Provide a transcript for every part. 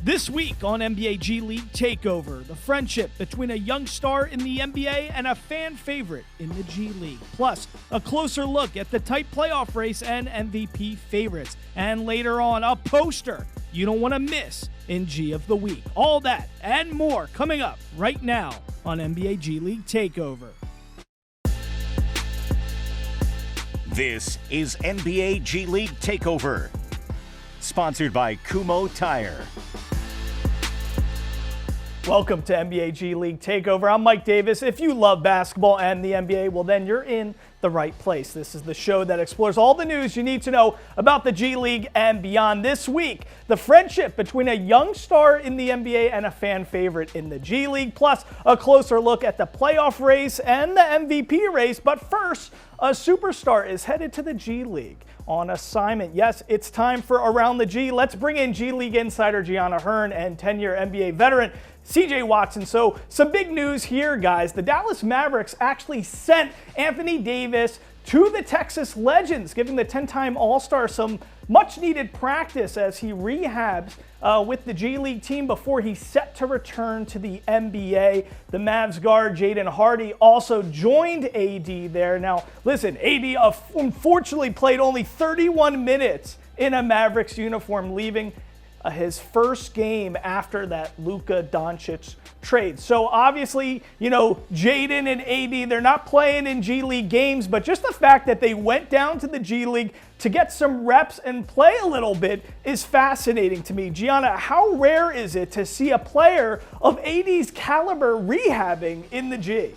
This week on NBA G League Takeover, the friendship between a young star in the NBA and a fan favorite in the G League. Plus, a closer look at the tight playoff race and MVP favorites. And later on, a poster you don't want to miss in G of the Week. All that and more coming up right now on NBA G League Takeover. This is NBA G League Takeover, sponsored by Kumho Tire. Welcome to NBA G League Takeover. I'm Mike Davis. If you love basketball and the NBA, well then you're in the right place. This is the show that explores all the news you need to know about the G League and beyond. This week, the friendship between a young star in the NBA and a fan favorite in the G League, plus a closer look at the playoff race and the MVP race. But first, a superstar is headed to the G League on assignment. Yes, it's time for Around the G. Let's bring in G League insider Gianna Hearn and 10-year NBA veteran CJ Watson. So some big news here, guys. The Dallas Mavericks actually sent Anthony Davis to the Texas Legends, giving the 10-time All-Star some much-needed practice as he rehabs with the G League team before he's set to return to the NBA. The Mavs guard Jaden Hardy also joined AD there. Now, listen, AD unfortunately played only 31 minutes in a Mavericks uniform, leaving his first game after that Luka Doncic trade. So obviously, you know, Jaden and AD, they're not playing in G League games, but just the fact that they went down to the G League to get some reps and play a little bit is fascinating to me. Gianna, how rare is it to see a player of AD's caliber rehabbing in the G?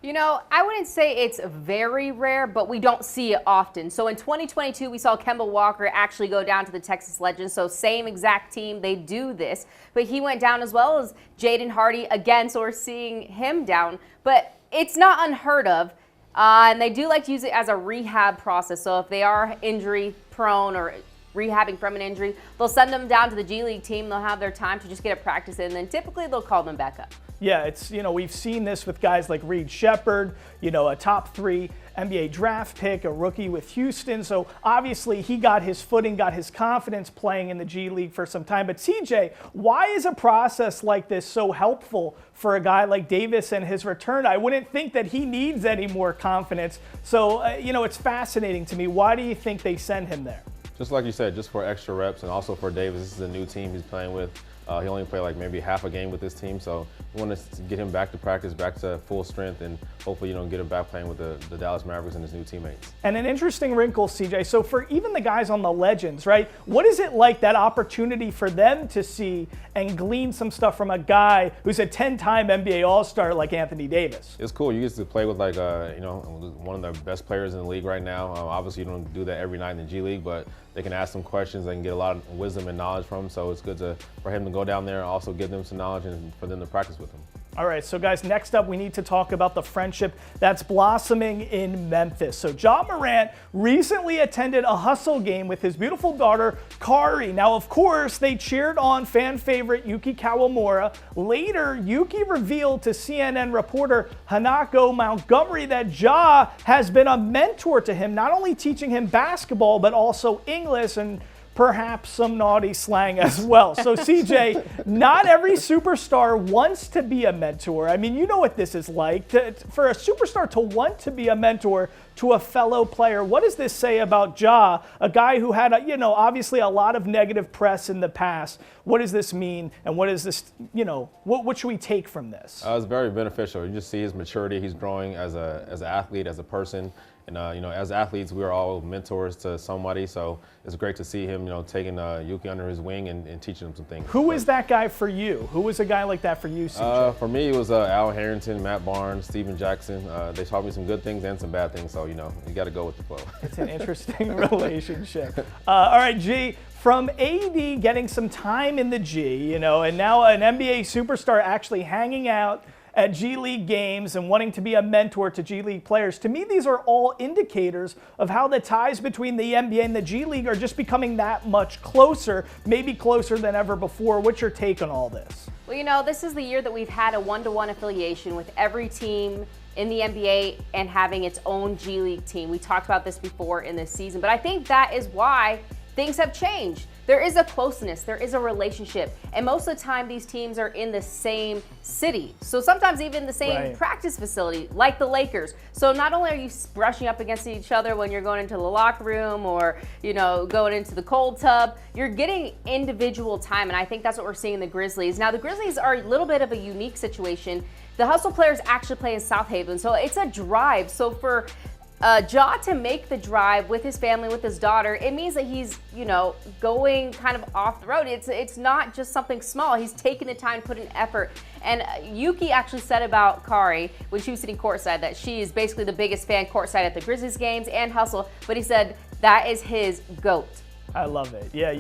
You know, I wouldn't say it's very rare, but we don't see it often. So in 2022, we saw Kemba Walker actually go down to the Texas Legends. So same exact team, they do this. But he went down as well as Jaden Hardy again, so we're seeing him down. But it's not unheard of. And they do like to use it as a rehab process. So if they are injury prone or rehabbing from an injury, they'll send them down to the G League team. They'll have their time to just get a practice in, and then typically they'll call them back up. Yeah, it's, you know, we've seen this with guys like Reed Shepherd, you know, a top 3 NBA draft pick, a rookie with Houston. So obviously he got his footing, got his confidence playing in the G League for some time. But CJ, why is a process like this so helpful for a guy like Davis and his return? I wouldn't think that he needs any more confidence. So, you know, it's fascinating to me. Why do you think they send him there? Just like you said, just for extra reps, and also for Davis, this is a new team he's playing with. He only played like maybe half a game with this team, so we want to get him back to practice, back to full strength, and hopefully, you know, get him back playing with the Dallas Mavericks and his new teammates. And an interesting wrinkle, CJ. So for even the guys on the Legends, right? What is it like, that opportunity for them to see and glean some stuff from a guy who's a 10-time NBA All-Star like Anthony Davis? It's cool. You get to play with like you know, one of the best players in the league right now. Obviously, you don't do that every night in the G League, but they can ask some questions. They can get a lot of wisdom and knowledge from him. So it's good for him to go down there and also give them some knowledge and for them to practice with him. All right, so guys, next up we need to talk about the friendship that's blossoming in Memphis. So Ja Morant recently attended a hustle game with his beautiful daughter, Kari. Now, of course, they cheered on fan favorite Yuki Kawamura. Later, Yuki revealed to CNN reporter Hanako Montgomery that Ja has been a mentor to him, not only teaching him basketball, but also English and perhaps some naughty slang as well. So CJ, not every superstar wants to be a mentor. I mean, you know what this is like. For a superstar to want to be a mentor to a fellow player, what does this say about Ja, a guy who had, you know, obviously a lot of negative press in the past? What does this mean, and what is this, you know, what should we take from this? It's very beneficial. You just see his maturity. He's growing as an athlete, as a person. And, you know, as athletes, we are all mentors to somebody, so it's great to see him, you know, taking Yuki under his wing and teaching him some things. Who is that guy for you? Who was a guy like that for you, CJ? For me, it was Al Harrington, Matt Barnes, Steven Jackson. They taught me some good things and some bad things, so, you know, you got to go with the flow. It's an interesting relationship. All right, G, from AD getting some time in the G, you know, and now an NBA superstar actually hanging out at G League games and wanting to be a mentor to G League players. To me, these are all indicators of how the ties between the NBA and the G League are just becoming that much closer, maybe closer than ever before. What's your take on all this? Well, you know, this is the year that we've had a one-to-one affiliation with every team in the NBA and having its own G League team. We talked about this before in this season, but I think that is why things have changed. there is a closeness, there is a relationship. And most of the time, these teams are in the same city. So sometimes even the same practice facility, like the Lakers. So not only are you brushing up against each other when you're going into the locker room or, going into the cold tub, you're getting individual time. And I think that's what we're seeing in the Grizzlies. Now, the Grizzlies are a little bit of a unique situation. The Hustle players actually play in South Haven, so it's a drive. So for Ja to make the drive with his family, with his daughter, it means that he's, going kind of off the road. It's not just something small. He's taking the time to put in effort. And Yuki actually said about Kari when she was sitting courtside that she is basically the biggest fan courtside at the Grizzlies games and Hustle, but he said that is his GOAT. I love it. Yeah,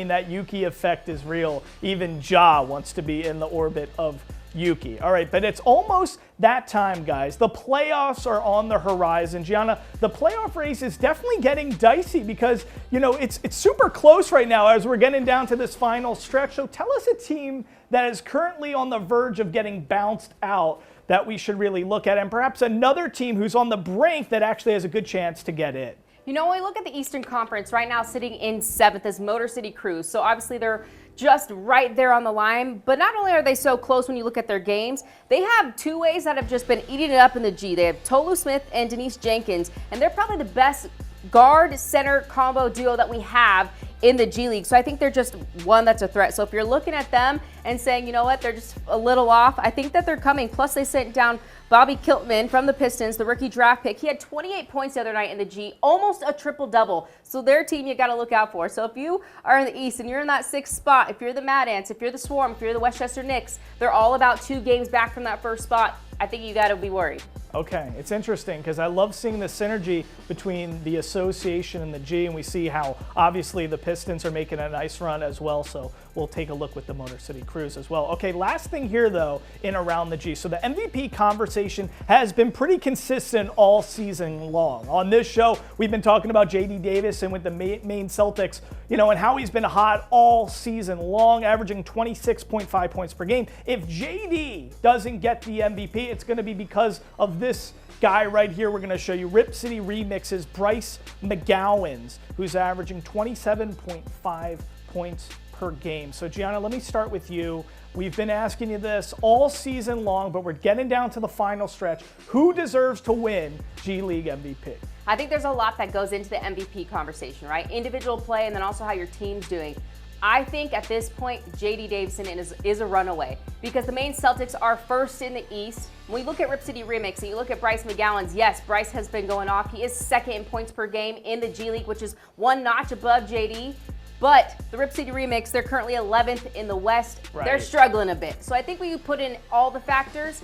that Yuki effect is real. Even Ja wants to be in the orbit of Yuki. All right, but it's almost that time, guys. The playoffs are on the horizon. Gianna, the playoff race is definitely getting dicey because, it's super close right now as we're getting down to this final stretch. So tell us a team that is currently on the verge of getting bounced out that we should really look at, and perhaps another team who's on the brink that actually has a good chance to get in. When we look at the Eastern Conference right now, sitting in 7th is Motor City Cruise. So obviously they're just right there on the line. But not only are they so close when you look at their games, they have two ways that have just been eating it up in the G. They have Tolu Smith and Denise Jenkins, and they're probably the best guard-center combo duo that we have in the G League. So I think they're just one that's a threat. So if you're looking at them and saying, you know what, they're just a little off, I think that they're coming. Plus they sent down Bobby Kiltman from the Pistons, the rookie draft pick. He had 28 points the other night in the G, almost a triple-double. So their team you got to look out for. So if you are in the East and you're in that 6th spot, if you're the Mad Ants, if you're the Swarm, if you're the Westchester Knicks, they're all about 2 games back from that first spot. I think you got to be worried. Okay, it's interesting because I love seeing the synergy between the association and the G, and we see how obviously the Pistons are making a nice run as well, so we'll take a look with the Motor City Cruise as well. Okay, last thing here though in around the G. So the MVP conversation has been pretty consistent all season long. On this show, we've been talking about JD Davis and with the Maine Celtics, and how he's been hot all season long, averaging 26.5 points per game. If JD doesn't get the MVP, it's going to be because of this guy right here. We're going to show you Rip City Remix's Bryce McGowan's, who's averaging 27.5 points per game. So Gianna, let me start with you. We've been asking you this all season long, but we're getting down to the final stretch. Who deserves to win G League MVP? I think there's a lot that goes into the MVP conversation, right? Individual play and then also how your team's doing. I think at this point, JD Davison is a runaway because the Maine Celtics are first in the East. When we look at Rip City Remix and you look at Bryce McGowan's, yes, Bryce has been going off. He is 2nd in points per game in the G League, which is 1 notch above JD. But the Rip City Remix, they're currently 11th in the West. Right. They're struggling a bit. So I think when you put in all the factors,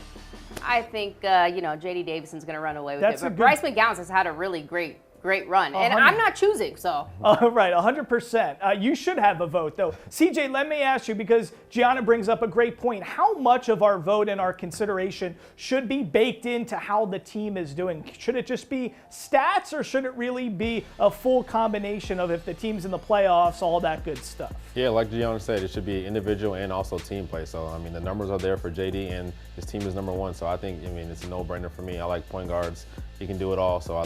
I think, JD Davison's going to run away with it. But Bryce McGowan's has had a really great run. And I'm not choosing, so. Right, 100%. You should have a vote, though. CJ, let me ask you, because Gianna brings up a great point. How much of our vote and our consideration should be baked into how the team is doing? Should it just be stats, or should it really be a full combination of if the team's in the playoffs, all that good stuff? Yeah, like Gianna said, it should be individual and also team play. So, the numbers are there for JD, and his team is number 1. So I think, it's a no-brainer for me. I like point guards. He can do it all, so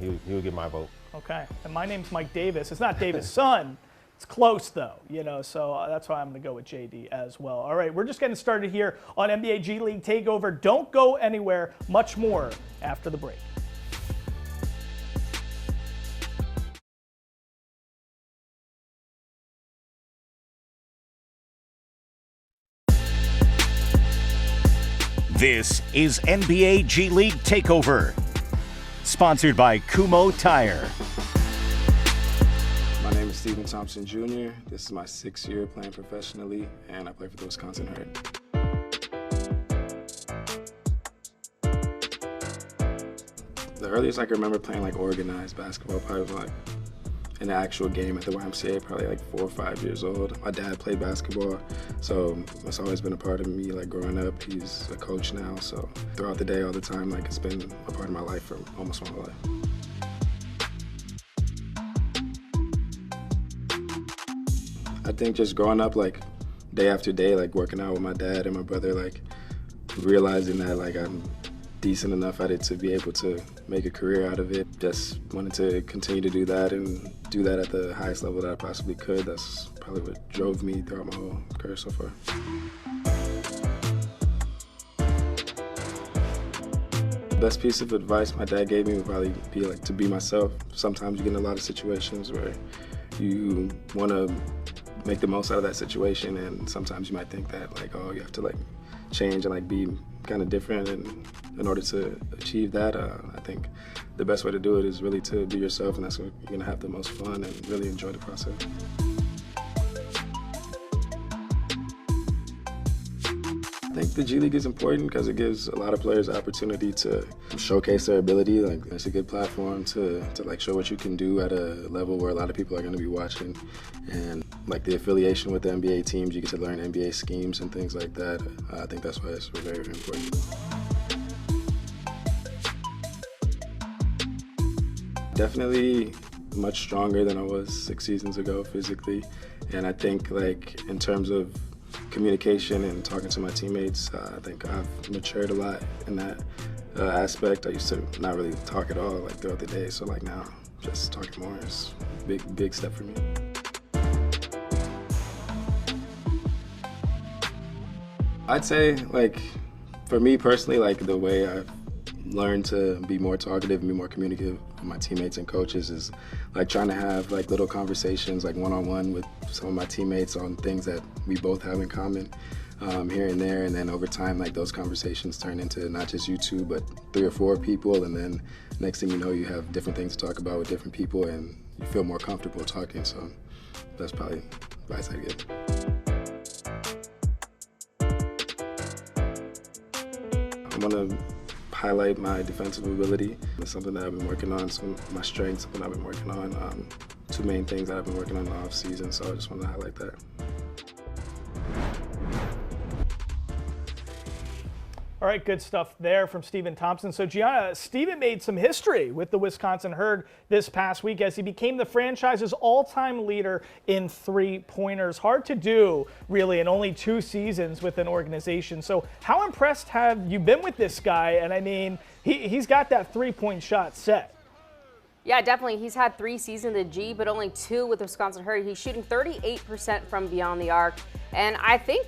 he would get my vote. Okay, and my name's Mike Davis. It's not Davis' son. It's close, though, so that's why I'm going to go with JD as well. All right, we're just getting started here on NBA G League Takeover. Don't go anywhere. Much more after the break. This is NBA G League Takeover, sponsored by Kumo Tire. My name is Steven Thompson Jr. This is my 6th year playing professionally, and I play for the Wisconsin Herd. The earliest I can remember playing organized basketball probably was in an actual game at the YMCA, probably 4 or 5 years old. My dad played basketball, so it's always been a part of me growing up. He's a coach now, so throughout the day, all the time, it's been a part of my life for almost my whole life. I think just growing up day after day, working out with my dad and my brother, realizing that decent enough at it to be able to make a career out of it. Just wanted to continue to do that and do that at the highest level that I possibly could. That's probably what drove me throughout my whole career so far. The best piece of advice my dad gave me would probably be like to be myself. Sometimes you get in a lot of situations where you want to make the most out of that situation, and sometimes you might think that like, oh, you have to like change and like be kind of different, and in order to achieve that, I think the best way to do it is really to be yourself, and that's when you're gonna have the most fun and really enjoy the process. I think the G League is important because it gives a lot of players the opportunity to showcase their ability. Like, it's a good platform to like show what you can do at a level where a lot of people are going to be watching. And like the affiliation with the NBA teams, you get to learn NBA schemes and things like that. I think that's why it's very, very important. Definitely much stronger than I was 6 seasons ago physically. And I think like in terms of communication and talking to my teammates, I think I've matured a lot in that aspect. I used to not really talk at all like throughout the day, so like now just talking more is a big step for me. I'd say like for me personally, like the way I've learned to be more talkative and be more communicative with my teammates and coaches is like trying to have like little conversations like one-on-one with some of my teammates on things that we both have in common here and there, and then over time like those conversations turn into not just you two but 3 or 4 people, and then next thing you know you have different things to talk about with different people and you feel more comfortable talking. So that's probably advice I'd give. I want to highlight my defensive ability. It's something that I've been working on, some of my strengths, something I've been working on. 2 main things that I've been working on in the off season, so I just want to highlight that. All right, good stuff there from Stephen Thompson. So, Gianna, Stephen made some history with the Wisconsin Herd this past week as he became the franchise's all-time leader in three-pointers. Hard to do, really, in only 2 seasons with an organization. So how impressed have you been with this guy? And, I mean, he's got that three-point shot set. Yeah, definitely. He's had 3 seasons in the G, but only 2 with the Wisconsin Herd. He's shooting 38% from beyond the arc. And I think,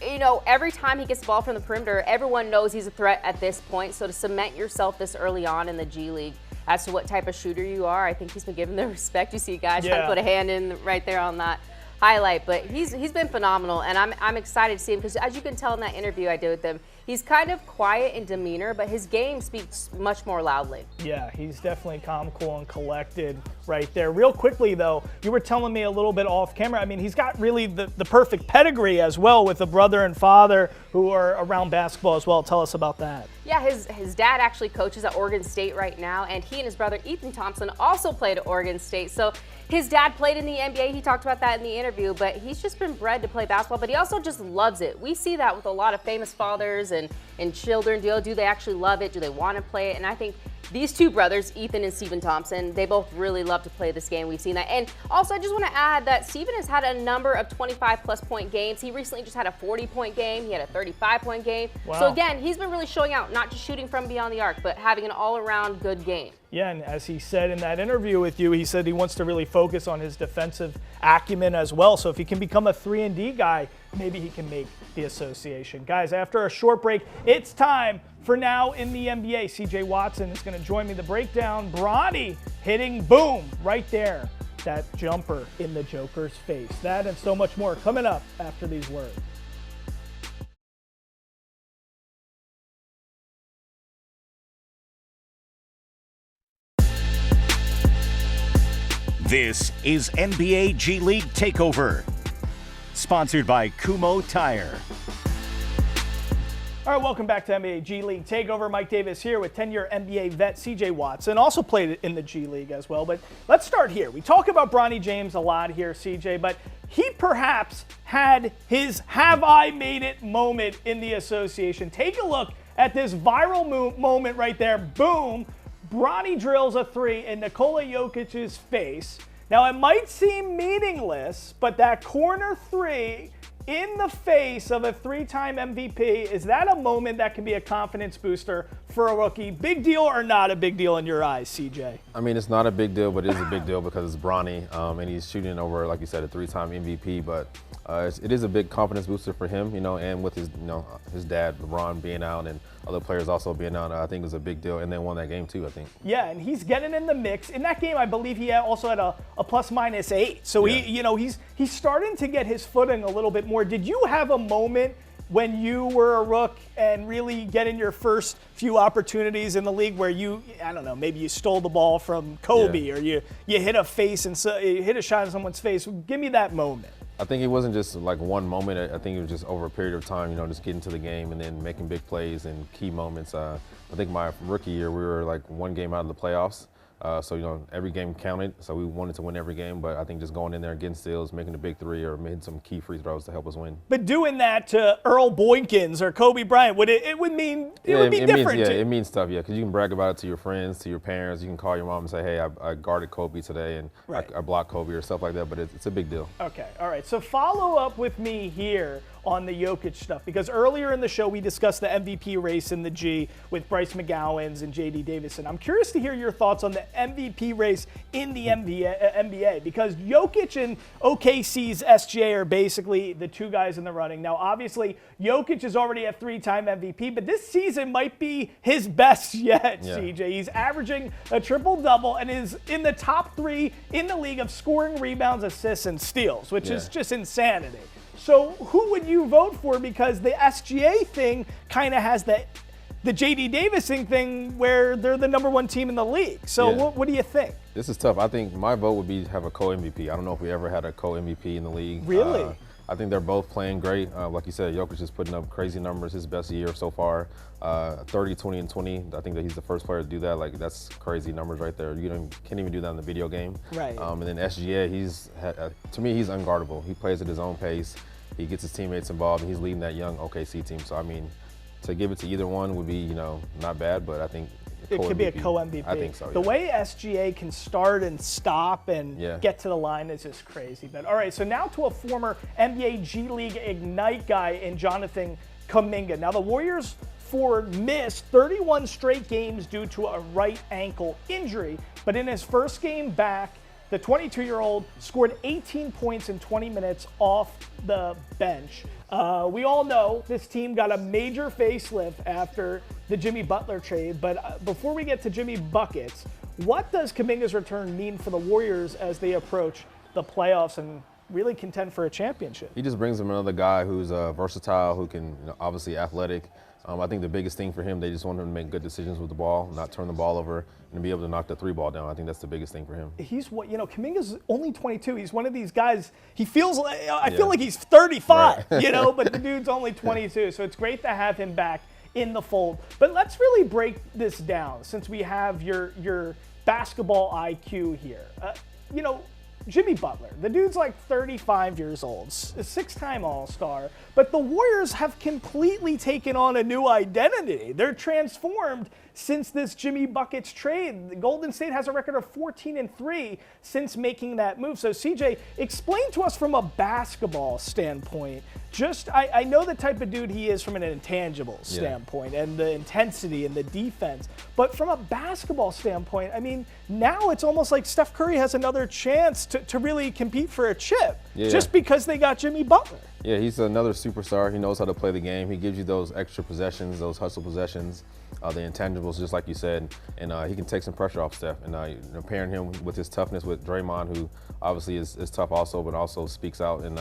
you know, every time he gets the ball from the perimeter, everyone knows he's a threat at this point. So to cement yourself this early on in the G League as to what type of shooter you are, I think he's been given the respect. You see guys trying to put a hand in right there on that highlight, but he's been phenomenal, and I'm excited to see him because, as you can tell in that interview I did with him, he's kind of quiet in demeanor, but his game speaks much more loudly. Yeah, he's definitely calm, cool, and collected right there. Real quickly, though, you were telling me a little bit off camera. I mean, he's got really the perfect pedigree as well with a brother and father who are around basketball as well. Tell us about that. Yeah, his dad actually coaches at Oregon State right now, and he and his brother Ethan Thompson also played at Oregon State. So his dad played in the NBA. He talked about that in the interview, but he's just been bred to play basketball, but he also just loves it. We see that with a lot of famous fathers and children. Do they actually love it? Do they want to play it? And I think these 2 brothers, Ethan and Stephen Thompson, they both really love to play this game. We've seen that. And also, I just want to add that Stephen has had a number of 25-plus point games. He recently just had a 40-point game. He had a 35-point game. Wow. So again, he's been really showing out, not just shooting from beyond the arc, but having an all-around good game. Yeah, and as he said in that interview with you, he said he wants to really focus on his defensive acumen as well. So if he can become a 3-and-D guy, maybe he can make the association. Guys, after a short break, it's time for Now in the NBA. CJ Watson is going to join me to break down Bronny hitting boom right there, that jumper in the Joker's face. That and so much more coming up after these words. This is NBA G League Takeover, sponsored by Kumho Tire. All right, welcome back to NBA G League Takeover. Mike Davis here with 10-year NBA vet CJ Watson, also played in the G League as well. But let's start here. We talk about Bronny James a lot here, CJ, but he perhaps had his have I made it moment in the association. Take a look at this viral moment right there. Boom. Bronny drills a 3 in Nikola Jokic's face. Now, it might seem meaningless, but that corner 3 in the face of a 3-time MVP. Is that a moment that can be a confidence booster for a rookie? Big deal or not a big deal in your eyes, CJ? I mean, it's not a big deal, but it is a big deal because it's Bronny, and he's shooting over, like you said, a 3-time MVP. But it is a big confidence booster for him, and with his, his dad, LeBron, being out and other players also being out, I think it was a big deal. And they won that game too, I think. Yeah, and he's getting in the mix. In that game, I believe he also had a ±8. So he's starting to get his footing a little bit more. Did you have a moment when you were a rook and really getting your first few opportunities in the league where maybe you stole the ball from Kobe or you hit a face and you hit a shot in someone's face? Give me that moment. I think it wasn't just like one moment. I think it was just over a period of time, just getting to the game and then making big plays and key moments. I think my rookie year, we were like one game out of the playoffs. So, every game counted. So we wanted to win every game. But I think just going in there against steals, making a big three or making some key free throws to help us win. But doing that to Earl Boykins or Kobe Bryant, would be different. It means stuff, because you can brag about it to your friends, to your parents. You can call your mom and say, hey, I guarded Kobe today and I blocked Kobe or stuff like that. But it's a big deal. Okay, all right. So follow up with me here on the Jokic stuff, because earlier in the show we discussed the MVP race in the G with Bryce McGowens and J.D. Davison. I'm curious to hear your thoughts on the MVP race in the NBA, because Jokic and OKC's SGA are basically the two guys in the running. Now, obviously, Jokic is already a 3-time MVP, but this season might be his best yet, CJ. He's averaging a triple-double and is in the top 3 in the league of scoring, rebounds, assists, and steals, which is just insanity. So who would you vote for? Because the SGA thing kind of has the J.D. Davison thing where they're the #1 team in the league. So what do you think? This is tough. I think my vote would be have a co-MVP. I don't know if we ever had a co-MVP in the league. Really? I think they're both playing great. Like you said, Jokic is putting up crazy numbers, his best year so far. 30, 20, and 20. I think that he's the first player to do that. Like, that's crazy numbers right there. You can't even do that in the video game. Right. And then SGA, to me, he's unguardable. He plays at his own pace. He gets his teammates involved, and he's leading that young OKC team. So, I mean, to give it to either one would be, not bad, but I think it could be a co-MVP. I think so, The way SGA can start and stop and get to the line is just crazy. But all right, so now to a former NBA G League Ignite guy in Jonathan Kuminga. Now the Warriors missed 31 straight games due to a right ankle injury, but in his first game back, the 22-year-old scored 18 points in 20 minutes off the bench. We all know this team got a major facelift after the Jimmy Butler trade, but before we get to Jimmy Buckets, what does Kuminga's return mean for the Warriors as they approach the playoffs and really contend for a championship? He just brings them another guy who's versatile, who can, obviously athletic. I think the biggest thing for him, they just want him to make good decisions with the ball, not turn the ball over, and be able to knock the 3-ball down. I think that's the biggest thing for him. Kuminga's only 22. He's one of these guys, I feel like he's 35, right. But the dude's only 22. So it's great to have him back in the fold. But let's really break this down since we have your basketball IQ here. Jimmy Butler, the dude's like 35 years old, a 6-time All-Star, but the Warriors have completely taken on a new identity. They're transformed since this Jimmy Buckets trade. Golden State has a record of 14-3 since making that move. So CJ, explain to us from a basketball standpoint, I know the type of dude he is from an intangible standpoint and the intensity and the defense, but from a basketball standpoint, I mean, now it's almost like Steph Curry has another chance to really compete for a chip just because they got Jimmy Butler. Yeah, he's another superstar. He knows how to play the game. He gives you those extra possessions, those hustle possessions, the intangibles, just like you said, and he can take some pressure off Steph. And pairing him with his toughness with Draymond, who obviously is tough also, but also speaks out, and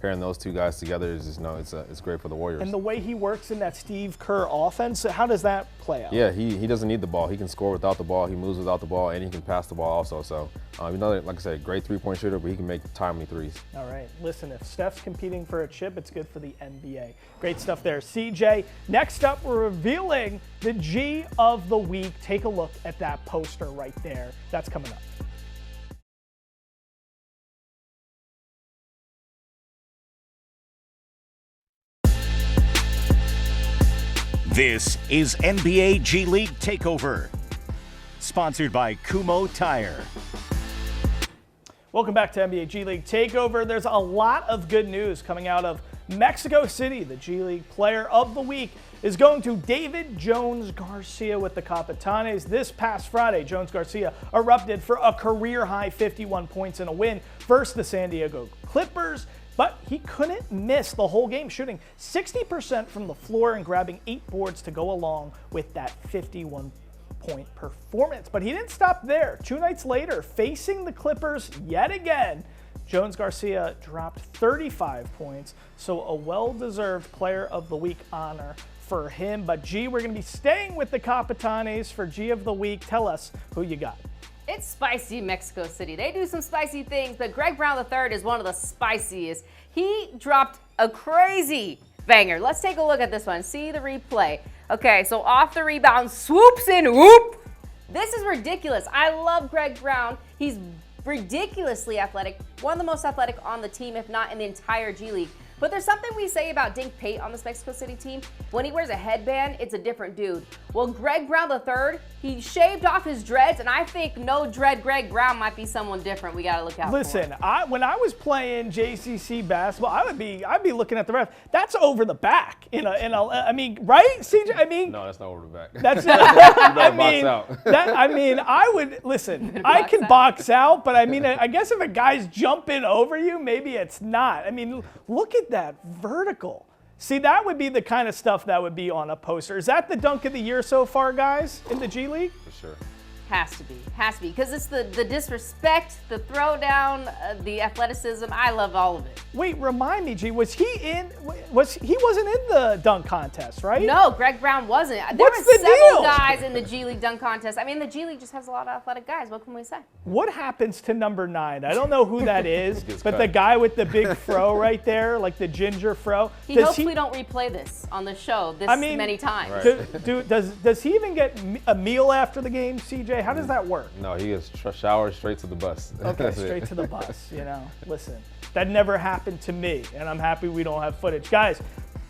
pairing those two guys together is it's great for the Warriors. And the way he works in that Steve Kerr offense, how does that play out? Yeah, he doesn't need the ball. He can score without the ball. He moves without the ball, and he can pass the ball also. So another, like I said, great 3-point shooter, but he can make timely threes. All right, listen, if Steph's competing for a chip, it's good for the NBA. Great stuff there. CJ, next up, we're revealing the G of the week. Take a look at that poster right there. That's coming up. This is NBA G League Takeover, sponsored by Kumho Tire. Welcome back to NBA G League Takeover. There's a lot of good news coming out of Mexico City, the G League Player of the Week, is going to David Jones Garcia with the Capitanes. This past Friday, Jones Garcia erupted for a career-high 51 points in a win versus the San Diego Clippers, but he couldn't miss the whole game, shooting 60% from the floor and grabbing 8 boards to go along with that 51-point performance. But he didn't stop there. 2 nights later, facing the Clippers yet again, Jones Garcia dropped 35 points, so a well-deserved Player of the Week honor for him. But G, we're going to be staying with the Capitanes for G of the Week. Tell us who you got. It's spicy Mexico City. They do some spicy things, but Greg Brown III is one of the spiciest. He dropped a crazy banger. Let's take a look at this one. See the replay. Okay, so off the rebound, swoops in, whoop. This is ridiculous. I love Greg Brown. He's ridiculously athletic, one of the most athletic on the team, if not in the entire G League. But there's something we say about Dink Pate on this Mexico City team. When he wears a headband, it's a different dude. Well, Greg Brown III, he shaved off his dreads, and I think no dread Greg Brown might be someone different we gotta look out for. Listen, when I was playing JCC basketball, I'd be looking at the ref. That's over the back. I mean, right, CJ? I mean, No, that's not over the back. that's. I mean, I would listen. I can out. box out, but I mean, I guess if a guy's jumping over you, maybe it's not. I mean, look at that vertical. See, that would be the kind of stuff that would be on a poster. Is that the dunk of the year so far, guys, in the G League? For sure. Has to be, because it's the disrespect, the throwdown, the athleticism. I love all of it. Wait, remind me, G, he wasn't in the dunk contest, right? No, Greg Brown wasn't. There What's were the several deal? guys in the G League dunk contest. I mean, the G League just has a lot of athletic guys. What can we say? What happens to number 9? I don't know who that is, Gets but cut. the guy with the big fro right there, like the ginger fro. He hopes we don't replay this on the show many times. Right. Does he even get a meal after the game, CJ? How does that work? No, he gets showered straight to the bus. Okay, That's straight it. to the bus, Listen, that never happened to me, and I'm happy we don't have footage. Guys,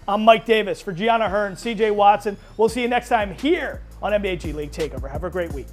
I'm Mike Davis for Gianna Hearn, CJ Watson. We'll see you next time here on NBA G League Takeover. Have a great week.